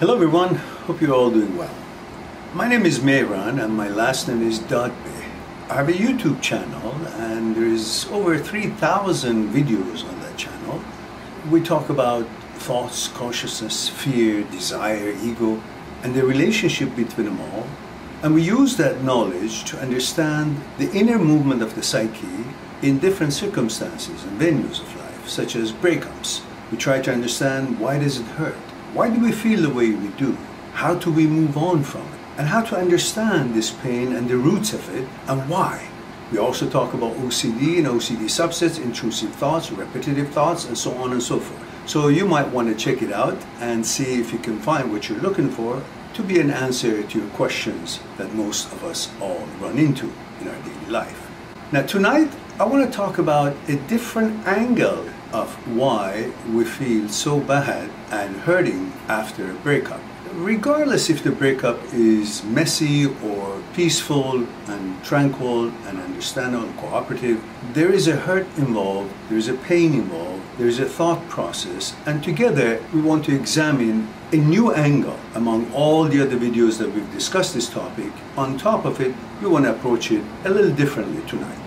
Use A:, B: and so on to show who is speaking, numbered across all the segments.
A: Hello everyone, hope you're all doing well. My name is Mehran and my last name is Dadbeh. I have a YouTube channel and there's over 3,000 videos on that channel. We talk about thoughts, consciousness, fear, desire, ego, and the relationship between them all. And we use that knowledge to understand the inner movement of the psyche in different circumstances and venues of life, such as breakups. We try to understand, why does it hurt? Why do we feel the way we do? How do we move on from it? And how to understand this pain and the roots of it and why. We also talk about OCD and OCD subsets, intrusive thoughts, repetitive thoughts, and so on and so forth. So you might want to check it out and see if you can find what you're looking for to be an answer to your questions that most of us all run into in our daily life. Now tonight, I want to talk about a different angle of why we feel so bad and hurting after a breakup. Regardless if the breakup is messy or peaceful and tranquil and understandable and cooperative, there is a hurt involved, there is a pain involved, there is a thought process, and together we want to examine a new angle among all the other videos that we've discussed this topic. On top of it, we want to approach it a little differently tonight.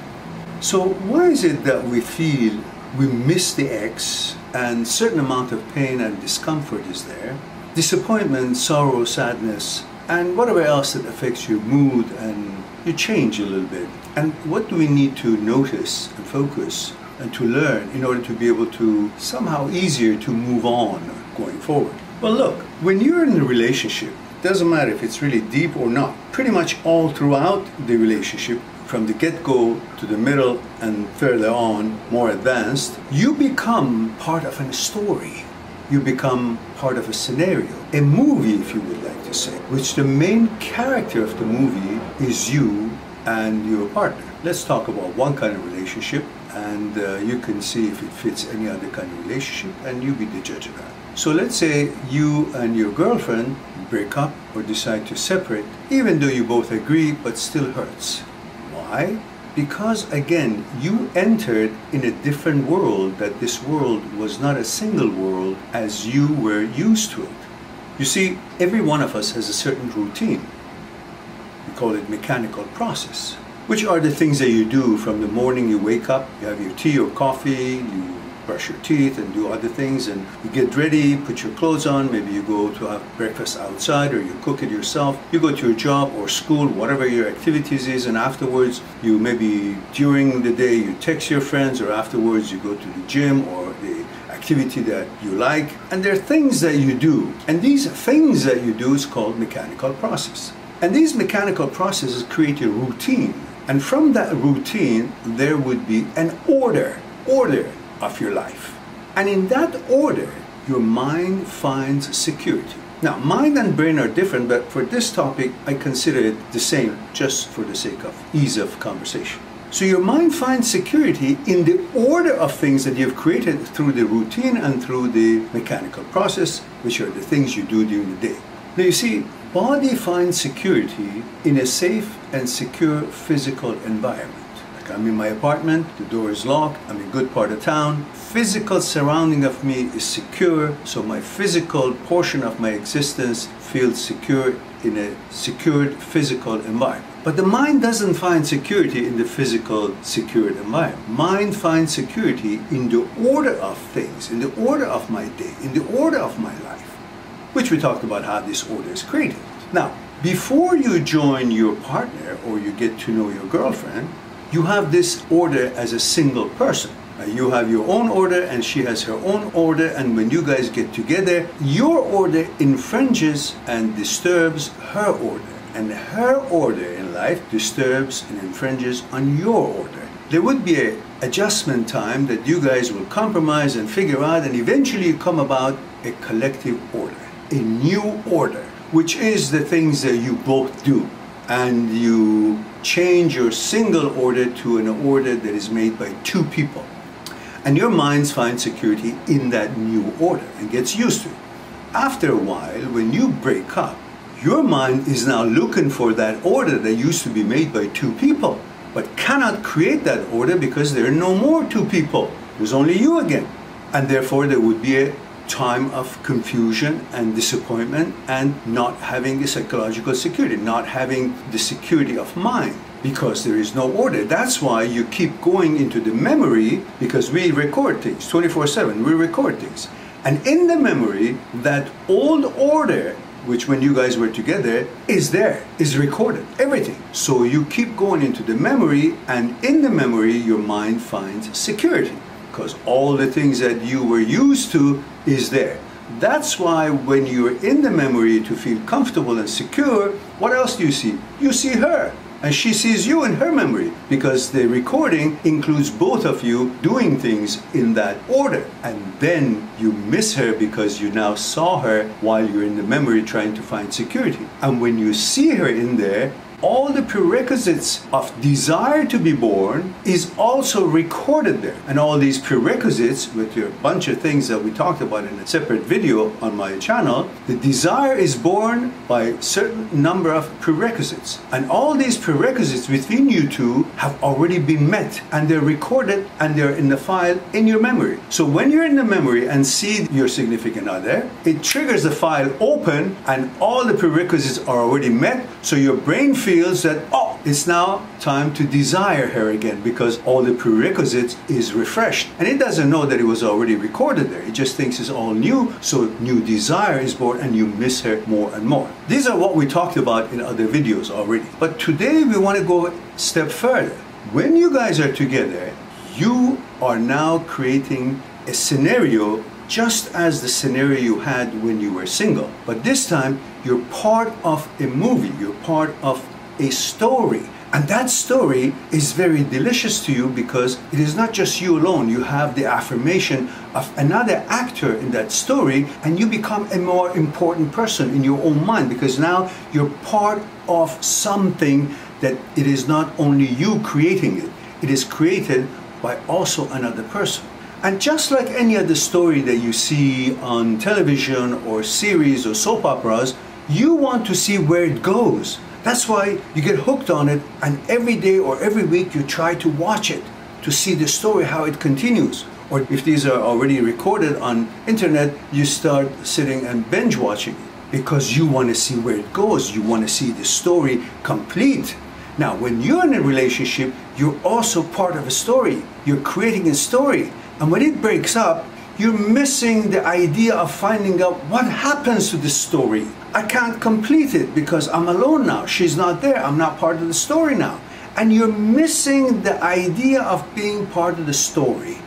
A: So why is it that we feel we miss the ex and certain amount of pain and discomfort is there? Disappointment, sorrow, sadness, and whatever else that affects your mood and you change a little bit. And what do we need to notice and focus and to learn in order to be able to somehow easier to move on going forward? Well, look, when you're in a relationship, doesn't matter if it's really deep or not, pretty much all throughout the relationship, from the get-go to the middle and further on, more advanced, you become part of a story. You become part of a scenario, a movie, if you would like to say, which the main character of the movie is you and your partner. Let's talk about one kind of relationship, and you can see if it fits any other kind of relationship, and you be the judge of that. So let's say you and your girlfriend break up or decide to separate, even though you both agree, but still hurts. Why? Because again, you entered in a different world, that this world was not a single world as you were used to it. You see, every one of us has a certain routine. We call it mechanical process, which are the things that you do from the morning you wake up, you have your tea or coffee, you brush your teeth and do other things, and you get ready, put your clothes on, maybe you go to have breakfast outside or you cook it yourself, you go to your job or school, whatever your activities is, and afterwards you maybe during the day you text your friends, or afterwards you go to the gym or the activity that you like, and there are things that you do, and these things that you do is called mechanical process. And these mechanical processes create a routine, and from that routine there would be an order of your life. And in that order, your mind finds security. Now, mind and brain are different, but for this topic, I consider it the same, just for the sake of ease of conversation. So your mind finds security in the order of things that you've created through the routine and through the mechanical process, which are the things you do during the day. Now you see, body finds security in a safe and secure physical environment. I'm in my apartment, the door is locked, I'm in a good part of town, physical surrounding of me is secure, so my physical portion of my existence feels secure in a secured physical environment. But the mind doesn't find security in the physical secured environment. Mind finds security in the order of things, in the order of my day, in the order of my life, which we talked about how this order is created. Now, before you join your partner or you get to know your girlfriend, you have this order as a single person. You have your own order and she has her own order, and when you guys get together, your order infringes and disturbs her order, and her order in life disturbs and infringes on your order. There would be an adjustment time that you guys will compromise and figure out, and eventually you come about a collective order, a new order, which is the things that you both do. And you change your single order to an order that is made by two people. And your minds find security in that new order and gets used to it. After a while, when you break up, your mind is now looking for that order that used to be made by two people, but cannot create that order because there are no more two people. There's only you again. And therefore there would be a time of confusion and disappointment and not having the psychological security, not having the security of mind, because there is no order. That's why you keep going into the memory, because we record things 24/7, we record things. And in the memory, that old order, which when you guys were together, is there, is recorded, everything. So you keep going into the memory, and in the memory, your mind finds security, because all the things that you were used to is there. That's why when you're in the memory to feel comfortable and secure, what else do you see? You see her. And she sees you in her memory, because the recording includes both of you doing things in that order. And then you miss her because you now saw her while you're in the memory trying to find security. And when you see her in there, all the prerequisites of desire to be born is also recorded there. And all these prerequisites, with your bunch of things that we talked about in a separate video on my channel, the desire is born by a certain number of prerequisites. And all these prerequisites between you two have already been met, and they're recorded, and they're in the file in your memory. So when you're in the memory and see your significant other, it triggers the file open, and all the prerequisites are already met, so your brain feels that, oh, it's now time to desire her again, because all the prerequisites is refreshed. And it doesn't know that it was already recorded there. It just thinks it's all new, so new desire is born, and you miss her more and more. These are what we talked about in other videos already. But today we want to go a step further. When you guys are together, you are now creating a scenario just as the scenario you had when you were single. But this time, you're part of a movie, you're part of a story. And that story is very delicious to you, because it is not just you alone. You have the affirmation of another actor in that story, and you become a more important person in your own mind, because now you're part of something that it is not only you creating it, it is created by also another person. And just like any other story that you see on television or series or soap operas, you want to see where it goes. That's why you get hooked on it, and every day or every week you try to watch it to see the story, how it continues. Or if these are already recorded on internet, you start sitting and binge watching it, because you want to see where it goes. You want to see the story complete. Now, when you're in a relationship, you're also part of a story. You're creating a story. And when it breaks up, you're missing the idea of finding out what happens to the story. I can't complete it because I'm alone now. She's not there. I'm not part of the story now. And you're missing the idea of being part of the story.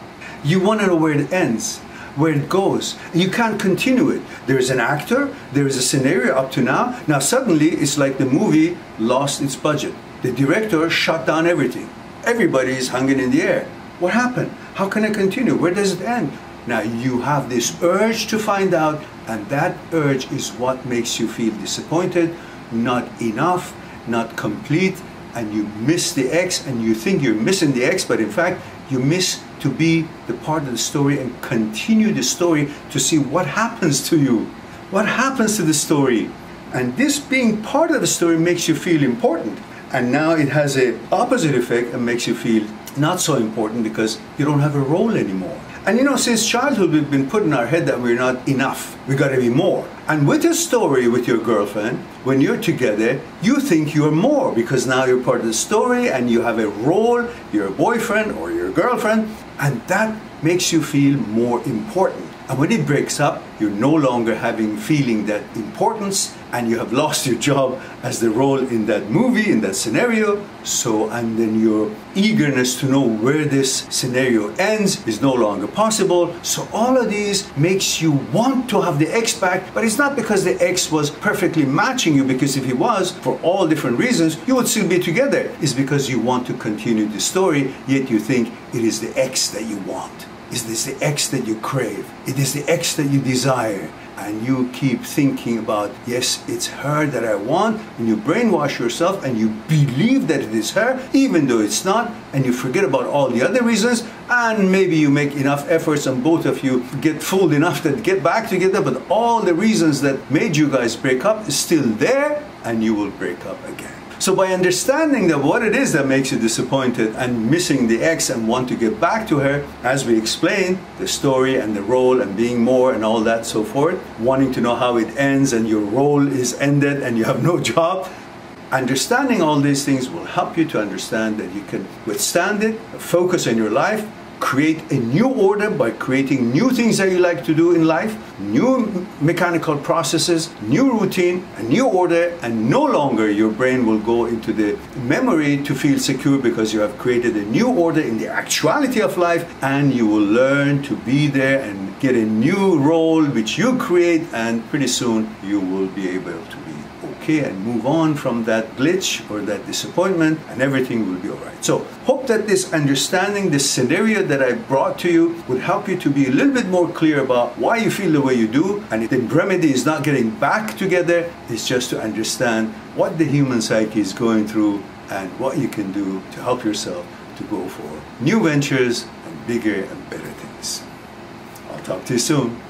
A: You want to know where it ends, where it goes. And you can't continue it. There's an actor, there's a scenario up to now. Now suddenly it's like the movie lost its budget. The director shut down everything. Everybody is hanging in the air. What happened? How can I continue? Where does it end? Now you have this urge to find out, and that urge is what makes you feel disappointed, not enough, not complete, and you miss the X, and you think you're missing the X, but in fact you miss to be the part of the story and continue the story to see what happens to you. What happens to the story? And this being part of the story makes you feel important. And now it has an opposite effect and makes you feel not so important, because you don't have a role anymore. And you know, since childhood, we've been put in our head that we're not enough. We gotta be more. And with a story with your girlfriend, when you're together, you think you're more, because now you're part of the story and you have a role, you're a boyfriend or you're a girlfriend, and that makes you feel more important. And when it breaks up, you're no longer feeling that importance, and you have lost your job as the role in that movie, in that scenario. So, and then your eagerness to know where this scenario ends is no longer possible. So all of these makes you want to have the ex back, but it's not because the ex was perfectly matching you, because if he was, for all different reasons, you would still be together. It's because you want to continue the story, yet you think it is the ex that you want. Is this the ex that you crave? It is the ex that you desire. And you keep thinking about, yes, it's her that I want, and you brainwash yourself and you believe that it is her, even though it's not, and you forget about all the other reasons, and maybe you make enough efforts and both of you get fooled enough to get back together, but all the reasons that made you guys break up is still there, and you will break up again. So by understanding that what it is that makes you disappointed and missing the ex and want to get back to her, as we explained, the story and the role and being more and all that so forth, wanting to know how it ends and your role is ended and you have no job, understanding all these things will help you to understand that you can withstand it, focus on your life, create a new order by creating new things that you like to do in life, new mechanical processes, new routine, a new order, and no longer your brain will go into the memory to feel secure because you have created a new order in the actuality of life, and you will learn to be there and get a new role which you create, and pretty soon you will be able to be okay and move on from that glitch or that disappointment, and everything will be all right. So hope that this understanding, this scenario that I brought to you would help you to be a little bit more clear about why you feel the way you do. And if the remedy is not getting back together, it's just to understand what the human psyche is going through and what you can do to help yourself to go for new ventures and bigger and better things. I'll talk to you soon.